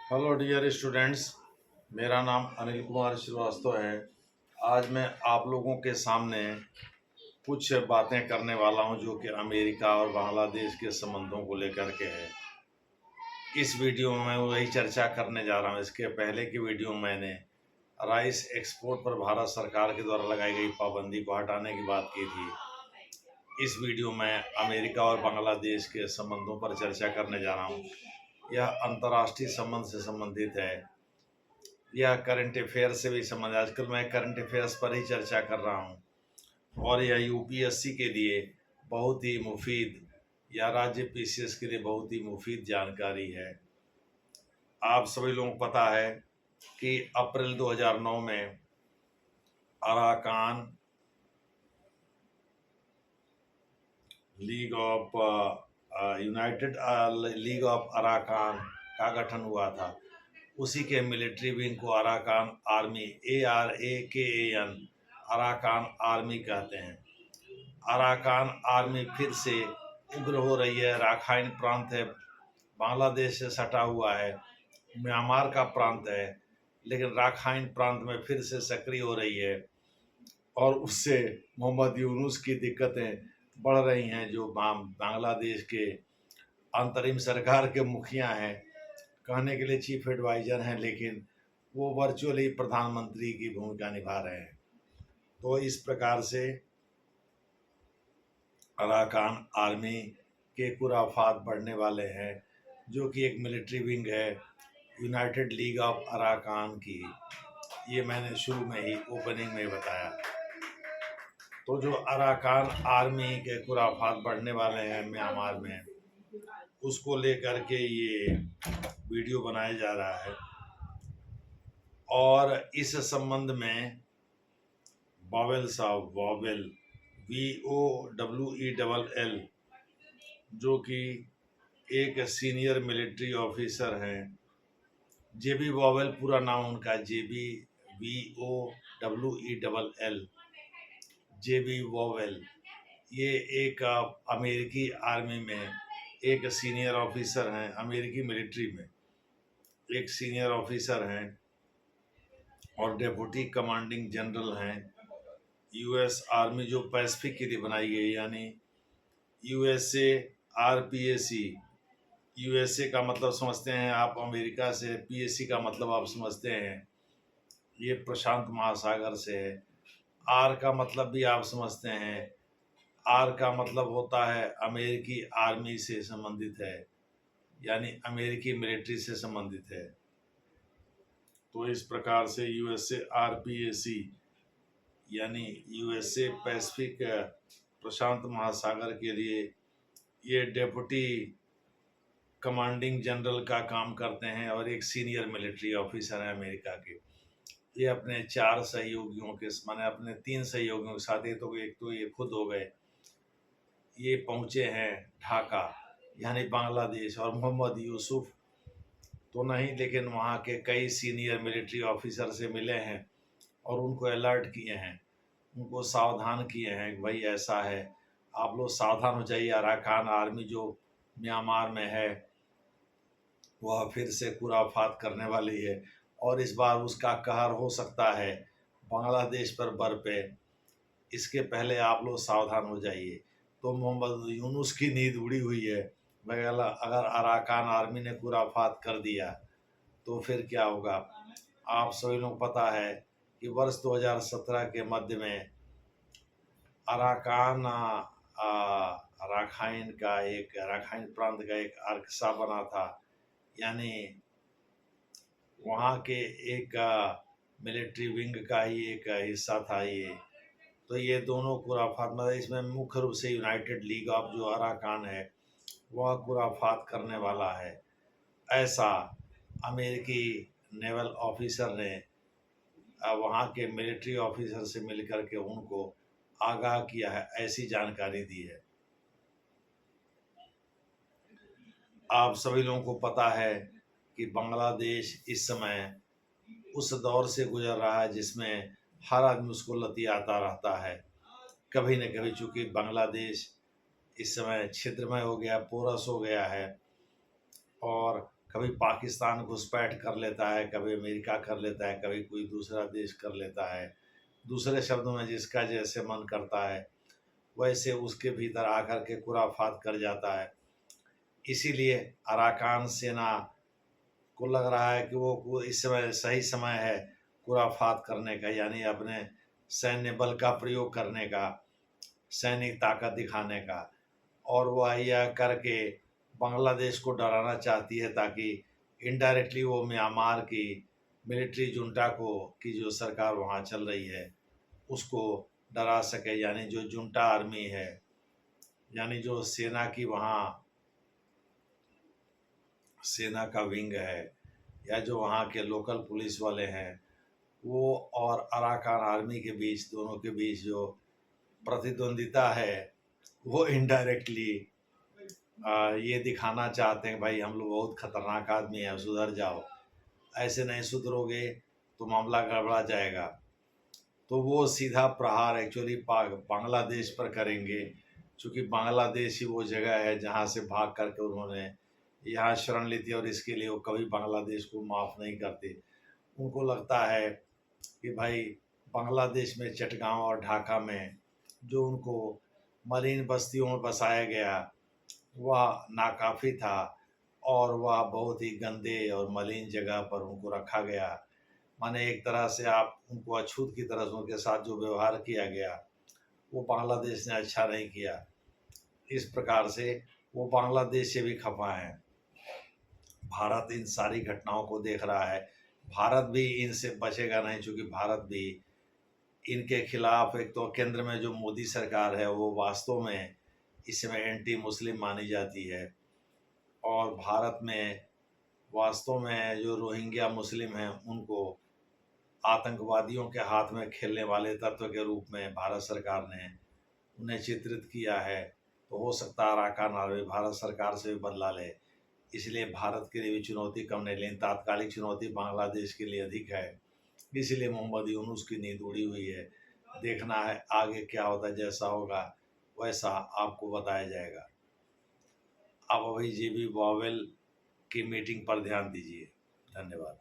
Hello dear students. मेरा नाम अनिल कुमार श्रीवास्तव है। आज मैं आप लोगों के सामने कुछ बातें करने वाला हूं जो कि अमेरिका और बांग्लादेश के संबंधों को लेकर के है। इस वीडियो में मैं वही चर्चा करने जा रहा हूं। इसके पहले की वीडियो में मैंने राइस एक्सपोर्ट पर भारत सरकार के द्वारा लगाई गई पाबंदी को हटाने की बात की थी। इस वीडियो में अमेरिका और बांग्लादेश के संबंधों पर चर्चा करने जा रहा हूँ। यह अंतर्राष्ट्रीय संबंध से संबंधित है। यह करंट अफेयर से भी संबंधित। आजकल मैं करंट अफेयर्स पर ही चर्चा कर रहा हूँ और यह यूपीएससी के लिए बहुत ही मुफीद या राज्य पीसीएस के लिए बहुत ही मुफीद जानकारी है। आप सभी लोगों को पता है कि अप्रैल 2009 में Arakan league of United league of Arakan का गठन हुआ था। उसी के मिलिट्री विंग को Arakan army ARAKAN Arakan army कहते हैं। अराकान आर्मी फिर से उग्र हो रही है। राखाइन प्रांत है, बांग्लादेश से सटा हुआ है, म्यांमार का प्रांत है, लेकिन राखाइन प्रांत में फिर से सक्रिय हो रही है और उससे मोहम्मद यूनुस की दिक्कतें बढ़ रही हैं, जो बांग्लादेश के अंतरिम सरकार के मुखिया हैं। कहने के लिए चीफ एडवाइजर हैं, लेकिन वो वर्चुअली प्रधानमंत्री की भूमिका निभा रहे हैं। तो इस प्रकार से अराकान आर्मी के खुराफात बढ़ने वाले हैं, जो कि एक मिलिट्री विंग है यूनाइटेड लीग ऑफ अराकान की। ये मैंने शुरू में ही ओपनिंग में बताया। तो जो अराकान आर्मी के खुराफात बढ़ने वाले हैं म्यांमार में, उसको लेकर के ये वीडियो बनाया जा रहा है। और इस संबंध में वॉवेल साहब, वॉवेल VOWELL, जो कि एक सीनियर मिलिट्री ऑफिसर हैं, JB वॉवेल पूरा नाम उनका JB VOWELL, JB वॉवेल। ये एक अमेरिकी आर्मी में एक सीनियर ऑफिसर हैं, अमेरिकी मिलिट्री में एक सीनियर ऑफिसर हैं और डेप्यूटी कमांडिंग जनरल हैं। US आर्मी जो पैसिफिक के लिए बनाई गई, यानी USA RPAC। USA का मतलब समझते हैं आप अमेरिका से, PAC का मतलब आप समझते हैं ये प्रशांत महासागर से है। R का मतलब भी आप समझते हैं, R का मतलब होता है अमेरिकी आर्मी से संबंधित है, यानी अमेरिकी मिलिट्री से संबंधित है। तो इस प्रकार से USA RPAC यानी USA पैसिफिक प्रशांत महासागर के लिए ये डेप्यूटी कमांडिंग जनरल का काम करते हैं और एक सीनियर मिलिट्री ऑफिसर हैं अमेरिका के। ये अपने 4 सहयोगियों के, माने अपने 3 सहयोगियों के साथ, एक तो ये खुद हो गए, ये पहुंचे हैं ढाका यानी बांग्लादेश। और मोहम्मद यूसुफ तो नहीं, लेकिन वहाँ के कई सीनियर मिलिट्री ऑफिसर से मिले हैं और उनको अलर्ट किए हैं, उनको सावधान किए हैं कि भाई ऐसा है, आप लोग सावधान हो जाइए। अराकान आर्मी जो म्यांमार में है वह फिर से खुराफात करने वाली है और इस बार उसका कहर हो सकता है बांग्लादेश पर बरपे। इसके पहले आप लोग सावधान हो जाइए। तो मोहम्मद यूनुस की नींद उड़ी हुई है। अगर अराकान आर्मी ने खुराफात कर दिया तो फिर क्या होगा। आप सभी लोग पता है कि वर्ष 2017 के मध्य में अराकान राखाइन प्रांत का एक अरक्सा बना था, यानी वहाँ के एक मिलिट्री विंग का ही एक हिस्सा था ये। तो ये दोनों खुराफात, मतलब इसमें मुख्य रूप से यूनाइटेड लीग ऑफ जो अराकान है वह खुराफात करने वाला है, ऐसा अमेरिकी नेवल ऑफिसर ने वहाँ के मिलिट्री ऑफिसर से मिलकर के उनको आगाह किया है, ऐसी जानकारी दी है। आप सभी लोगों को पता है कि बांग्लादेश इस समय उस दौर से गुजर रहा है जिसमें हर आदमी उसको लतियाता रहता है कभी न कभी। चूँकि बांग्लादेश इस समय छिद्रमय हो गया, पोरस हो गया है और कभी पाकिस्तान घुसपैठ कर लेता है, कभी अमेरिका कर लेता है, कभी कोई दूसरा देश कर लेता है। दूसरे शब्दों में जिसका जैसे मन करता है वैसे उसके भीतर आकर के खुराफात कर जाता है। इसीलिए अराकान सेना को लग रहा है कि वो इस समय सही समय है खुराफात करने का, यानी अपने सैन्य बल का प्रयोग करने का, सैनिक ताकत दिखाने का। और वह यह करके बांग्लादेश को डराना चाहती है ताकि इनडायरेक्टली वो म्यांमार की मिलिट्री जुंटा को की जो सरकार वहाँ चल रही है उसको डरा सके। यानी जो जुंटा आर्मी है, यानी जो सेना की वहाँ सेना का विंग है, या जो वहाँ के लोकल पुलिस वाले हैं, वो और अराकान आर्मी के बीच, दोनों के बीच जो प्रतिद्वंदिता है वो इनडायरेक्टली ये दिखाना चाहते हैं भाई हम लोग बहुत खतरनाक आदमी है, सुधर जाओ, ऐसे नहीं सुधरोगे तो मामला गड़बड़ा जाएगा। तो वो सीधा प्रहार एक्चुअली बांग्लादेश पर करेंगे, क्योंकि बांग्लादेश ही वो जगह है जहाँ से भाग करके उन्होंने यहाँ शरण ली थी, और इसके लिए वो कभी बांग्लादेश को माफ़ नहीं करते। उनको लगता है कि भाई बांग्लादेश में चटगांव और ढाका में जो उनको मलिन बस्तियों में बसाया गया वह नाकाफ़ी था, और वह बहुत ही गंदे और मलिन जगह पर उनको रखा गया। माने एक तरह से आप उनको अछूत की तरह से उनके साथ जो व्यवहार किया गया वो बांग्लादेश ने अच्छा नहीं किया। इस प्रकार से वो बांग्लादेश से भी खफा है। भारत इन सारी घटनाओं को देख रहा है। भारत भी इनसे बचेगा नहीं, क्योंकि भारत भी इनके खिलाफ, एक तो केंद्र में जो मोदी सरकार है वो वास्तव में इस समय एंटी मुस्लिम मानी जाती है, और भारत में वास्तव में जो रोहिंग्या मुस्लिम हैं उनको आतंकवादियों के हाथ में खेलने वाले तत्व के रूप में भारत सरकार ने उन्हें चित्रित किया है। तो हो सकता है अराकान आर्मी भारत सरकार से भी बदला ले। इसलिए भारत के लिए भी चुनौती कम नहीं, लेकिन तात्कालिक चुनौती बांग्लादेश के लिए अधिक है। इसलिए मोहम्मद यूनुस की नींद उड़ी हुई है। देखना है आगे क्या होता है, जैसा होगा वैसा आपको बताया जाएगा। आप अभी JB वोवेल की मीटिंग पर ध्यान दीजिए। धन्यवाद।